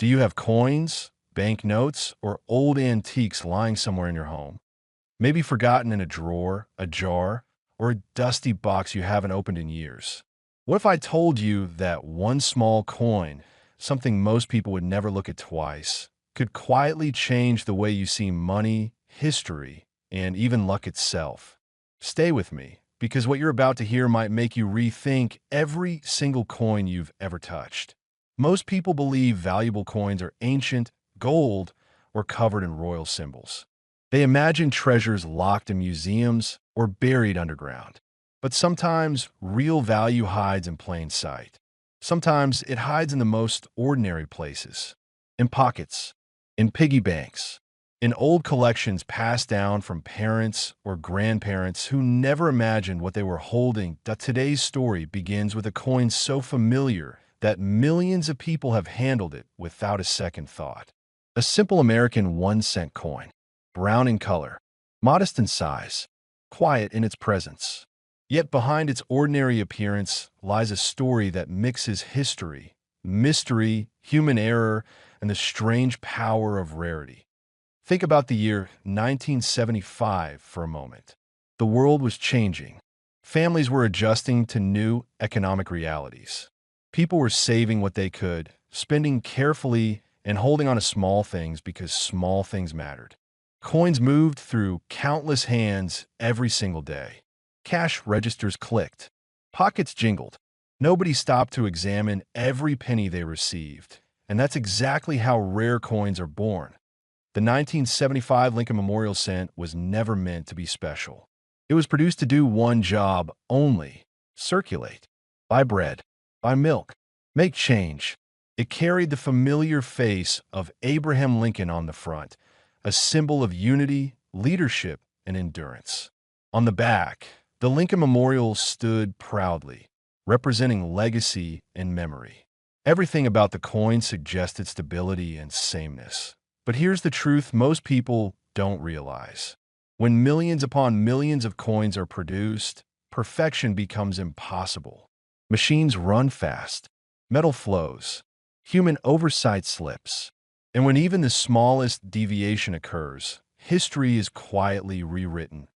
Do you have coins, banknotes, or old antiques lying somewhere in your home? Maybe forgotten in a drawer, a jar, or a dusty box you haven't opened in years. What if I told you that one small coin, something most people would never look at twice, could quietly change the way you see money, history, and even luck itself? Stay with me, because what you're about to hear might make you rethink every single coin you've ever touched. Most people believe valuable coins are ancient, gold, or covered in royal symbols. They imagine treasures locked in museums or buried underground. But sometimes real value hides in plain sight. Sometimes it hides in the most ordinary places, in pockets, in piggy banks, in old collections passed down from parents or grandparents who never imagined what they were holding. Today's story begins with a coin so familiar that millions of people have handled it without a second thought. A simple American 1-cent coin, brown in color, modest in size, quiet in its presence. Yet behind its ordinary appearance lies a story that mixes history, mystery, human error, and the strange power of rarity. Think about the year 1975 for a moment. The world was changing. Families were adjusting to new economic realities. People were saving what they could, spending carefully, and holding on to small things because small things mattered. Coins moved through countless hands every single day. Cash registers clicked. Pockets jingled. Nobody stopped to examine every penny they received. And that's exactly how rare coins are born. The 1975 Lincoln Memorial Cent was never meant to be special. It was produced to do one job only: circulate, buy bread, buy milk, make change. It carried the familiar face of Abraham Lincoln on the front, a symbol of unity, leadership, and endurance. On the back, the Lincoln Memorial stood proudly, representing legacy and memory. Everything about the coin suggested stability and sameness. But here's the truth most people don't realize. When millions upon millions of coins are produced, perfection becomes impossible. Machines run fast, metal flows, human oversight slips, and when even the smallest deviation occurs, history is quietly rewritten.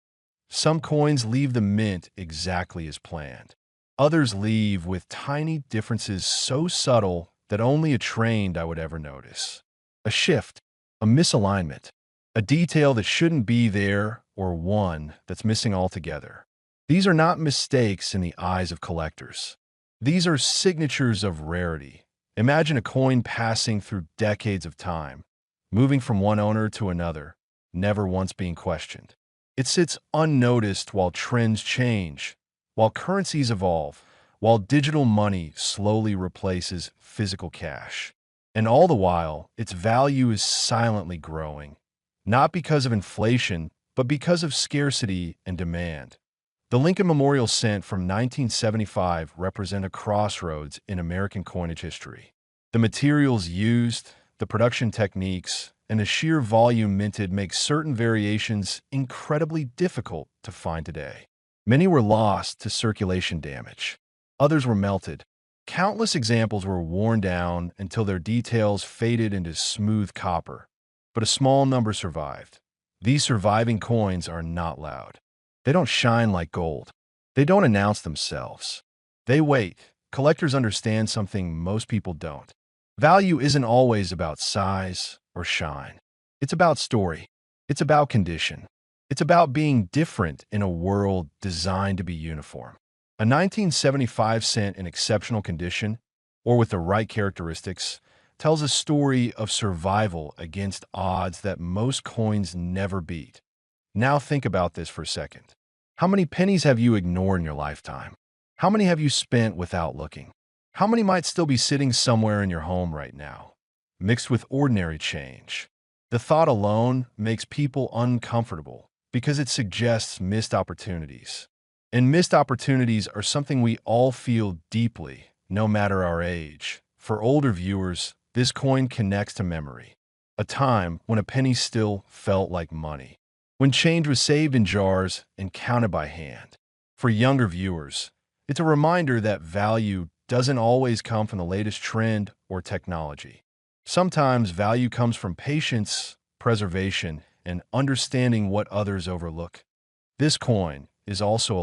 Some coins leave the mint exactly as planned. Others leave with tiny differences so subtle that only a trained eye would ever notice. A shift, a misalignment, a detail that shouldn't be there, or one that's missing altogether. These are not mistakes in the eyes of collectors. These are signatures of rarity. Imagine a coin passing through decades of time, moving from one owner to another, never once being questioned. It sits unnoticed while trends change, while currencies evolve, while digital money slowly replaces physical cash. And all the while, its value is silently growing, not because of inflation, but because of scarcity and demand. The Lincoln Memorial Cent from 1975 represent a crossroads in American coinage history. The materials used, the production techniques, and the sheer volume minted make certain variations incredibly difficult to find today. Many were lost to circulation damage. Others were melted. Countless examples were worn down until their details faded into smooth copper. But a small number survived. These surviving coins are not loud. They don't shine like gold. They don't announce themselves. They wait. Collectors understand something most people don't. Value isn't always about size or shine. It's about story. It's about condition. It's about being different in a world designed to be uniform. A 1975 cent in exceptional condition, or with the right characteristics, tells a story of survival against odds that most coins never beat. Now think about this for a second. How many pennies have you ignored in your lifetime? How many have you spent without looking? How many might still be sitting somewhere in your home right now, mixed with ordinary change? The thought alone makes people uncomfortable because it suggests missed opportunities. And missed opportunities are something we all feel deeply, no matter our age. For older viewers, this coin connects to memory, a time when a penny still felt like money, when change was saved in jars and counted by hand. For younger viewers, it's a reminder that value doesn't always come from the latest trend or technology. Sometimes value comes from patience, preservation, and understanding what others overlook. This coin is also a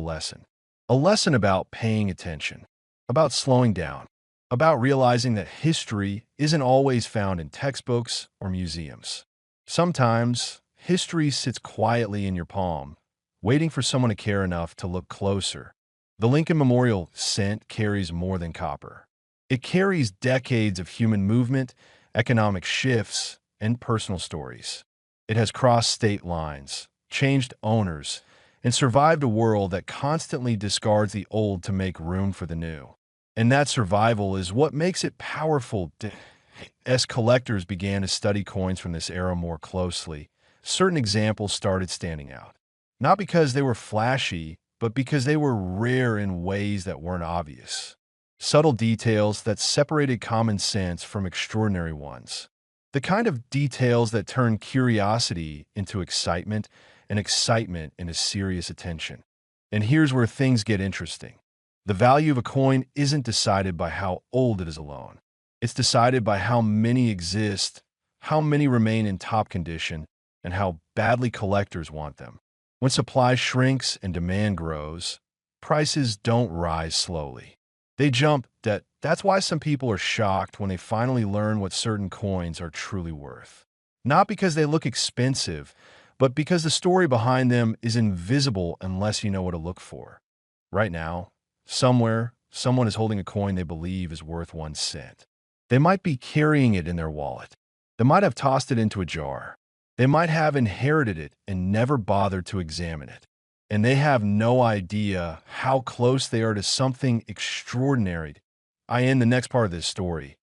lesson about paying attention, about slowing down, about realizing that history isn't always found in textbooks or museums. Sometimes history sits quietly in your palm, waiting for someone to care enough to look closer. The Lincoln Memorial cent carries more than copper. It carries decades of human movement, economic shifts, and personal stories. It has crossed state lines, changed owners, and survived a world that constantly discards the old to make room for the new. And that survival is what makes it powerful. As collectors began to study coins from this era more closely, certain examples started standing out. Not because they were flashy, but because they were rare in ways that weren't obvious. Subtle details that separated common sense from extraordinary ones. The kind of details that turn curiosity into excitement and excitement into serious attention. And here's where things get interesting. The value of a coin isn't decided by how old it is alone. It's decided by how many exist, how many remain in top condition, and how badly collectors want them. When supply shrinks and demand grows, prices don't rise slowly. They jump. That's why some people are shocked when they finally learn what certain coins are truly worth. Not because they look expensive, but because the story behind them is invisible unless you know what to look for. Right now, somewhere, someone is holding a coin they believe is worth 1 cent. They might be carrying it in their wallet. They might have tossed it into a jar. They might have inherited it and never bothered to examine it. And they have no idea how close they are to something extraordinary. I end the next part of this story.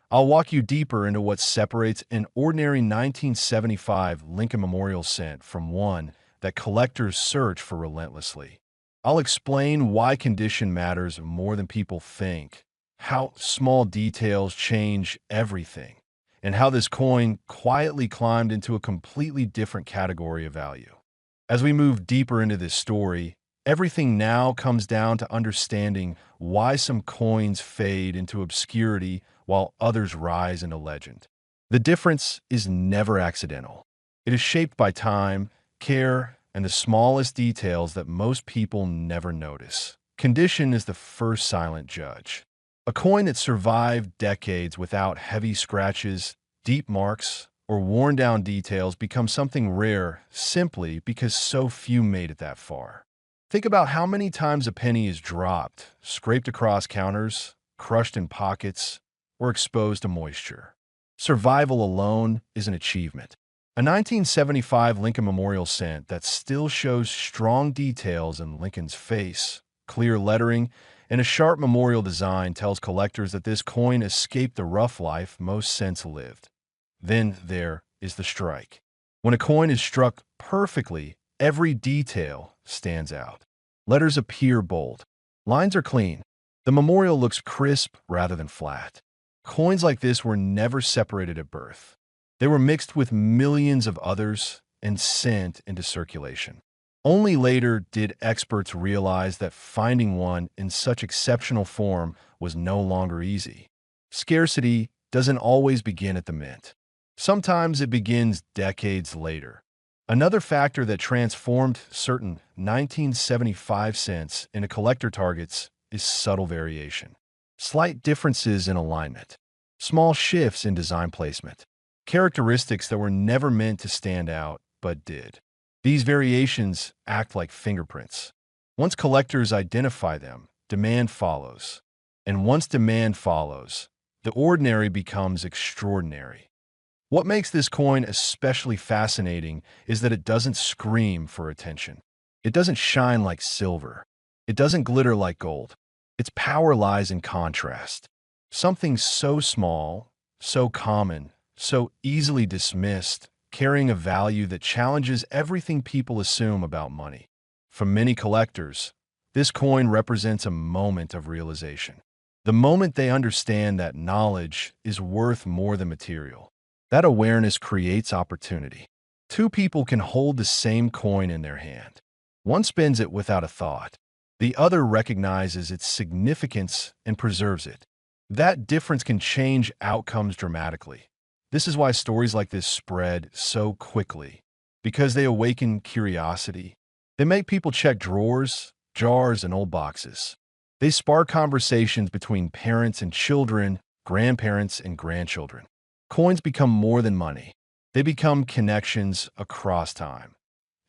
I'll walk you deeper into what separates an ordinary 1975 Lincoln Memorial cent from one that collectors search for relentlessly. I'll explain why condition matters more than people think, how small details change everything, and how this coin quietly climbed into a completely different category of value. As we move deeper into this story, everything now comes down to understanding why some coins fade into obscurity while others rise into legend. The difference is never accidental. It is shaped by time, care, and the smallest details that most people never notice. Condition is the first silent judge. A coin that survived decades without heavy scratches, deep marks, or worn-down details becomes something rare simply because so few made it that far. Think about how many times a penny is dropped, scraped across counters, crushed in pockets, or exposed to moisture. Survival alone is an achievement. A 1975 Lincoln Memorial cent that still shows strong details in Lincoln's face, clear lettering, and a sharp memorial design tells collectors that this coin escaped the rough life most cents lived. Then there is the strike. When a coin is struck perfectly, every detail stands out. Letters appear bold. Lines are clean. The memorial looks crisp rather than flat. Coins like this were never separated at birth. They were mixed with millions of others and sent into circulation. Only later did experts realize that finding one in such exceptional form was no longer easy. Scarcity doesn't always begin at the mint. Sometimes it begins decades later. Another factor that transformed certain 1975 cents into collector targets is subtle variation. Slight differences in alignment, small shifts in design placement, characteristics that were never meant to stand out but did. These variations act like fingerprints. Once collectors identify them, demand follows. And once demand follows, the ordinary becomes extraordinary. What makes this coin especially fascinating is that it doesn't scream for attention. It doesn't shine like silver. It doesn't glitter like gold. Its power lies in contrast. Something so small, so common, so easily dismissed, carrying a value that challenges everything people assume about money. For many collectors, this coin represents a moment of realization. The moment they understand that knowledge is worth more than material. That awareness creates opportunity. Two people can hold the same coin in their hand. One spends it without a thought. The other recognizes its significance and preserves it. That difference can change outcomes dramatically. This is why stories like this spread so quickly, because they awaken curiosity. They make people check drawers, jars, and old boxes. They spark conversations between parents and children, grandparents and grandchildren. Coins become more than money. They become connections across time.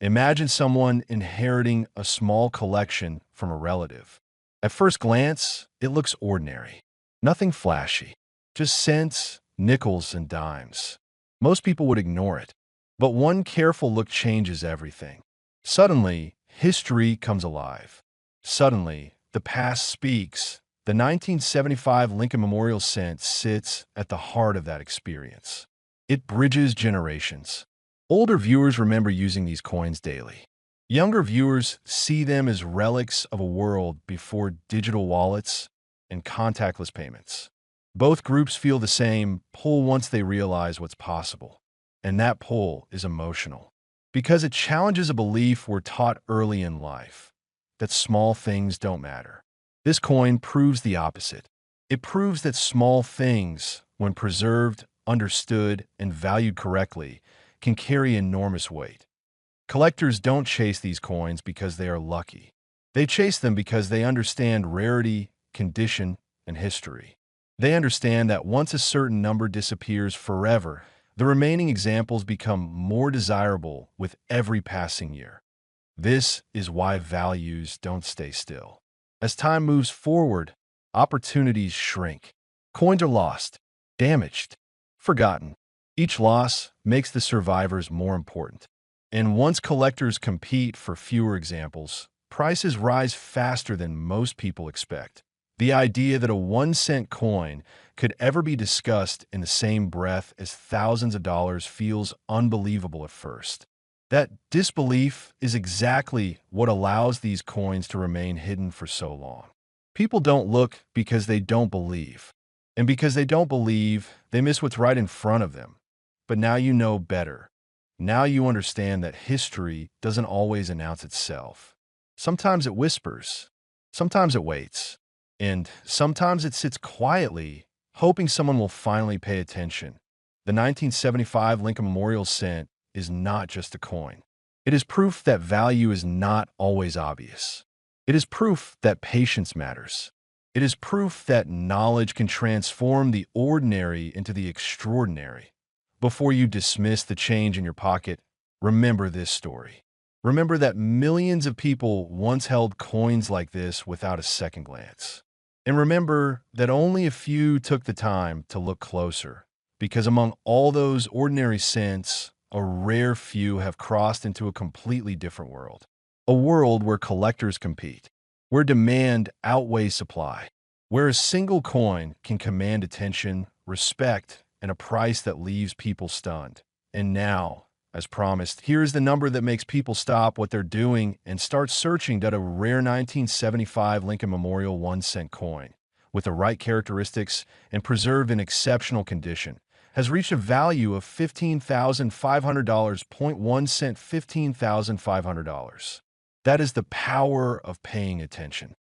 Imagine someone inheriting a small collection from a relative. At first glance, it looks ordinary. Nothing flashy. Just cents, nickels, and dimes. Most people would ignore it. But one careful look changes everything. Suddenly, history comes alive. Suddenly, the past speaks. The 1975 Lincoln Memorial Cent sits at the heart of that experience. It bridges generations. Older viewers remember using these coins daily. Younger viewers see them as relics of a world before digital wallets and contactless payments. Both groups feel the same pull once they realize what's possible. And that pull is emotional. Because it challenges a belief we're taught early in life, that small things don't matter. This coin proves the opposite. It proves that small things, when preserved, understood, and valued correctly, can carry enormous weight. Collectors don't chase these coins because they are lucky. They chase them because they understand rarity, condition, and history. They understand that once a certain number disappears forever, the remaining examples become more desirable with every passing year. This is why values don't stay still. As time moves forward, opportunities shrink. Coins are lost, damaged, forgotten. Each loss makes the survivors more important. And once collectors compete for fewer examples, prices rise faster than most people expect. The idea that a 1-cent coin could ever be discussed in the same breath as thousands of dollars feels unbelievable at first. That disbelief is exactly what allows these coins to remain hidden for so long. People don't look because they don't believe. And because they don't believe, they miss what's right in front of them. But now you know better. Now you understand that history doesn't always announce itself. Sometimes it whispers. Sometimes it waits. And sometimes it sits quietly, hoping someone will finally pay attention. The 1975 Lincoln Memorial Cent is not just a coin. It is proof that value is not always obvious. It is proof that patience matters. It is proof that knowledge can transform the ordinary into the extraordinary. Before you dismiss the change in your pocket, remember this story. Remember that millions of people once held coins like this without a second glance. And remember that only a few took the time to look closer, because among all those ordinary cents, a rare few have crossed into a completely different world. A world where collectors compete, where demand outweighs supply, where a single coin can command attention, respect, and a price that leaves people stunned. And now, as promised, here is the number that makes people stop what they're doing and start searching that a rare 1975 Lincoln Memorial 1-cent coin, with the right characteristics and preserved in exceptional condition, has reached a value of $15,500. 1 cent, $15,500. That is the power of paying attention.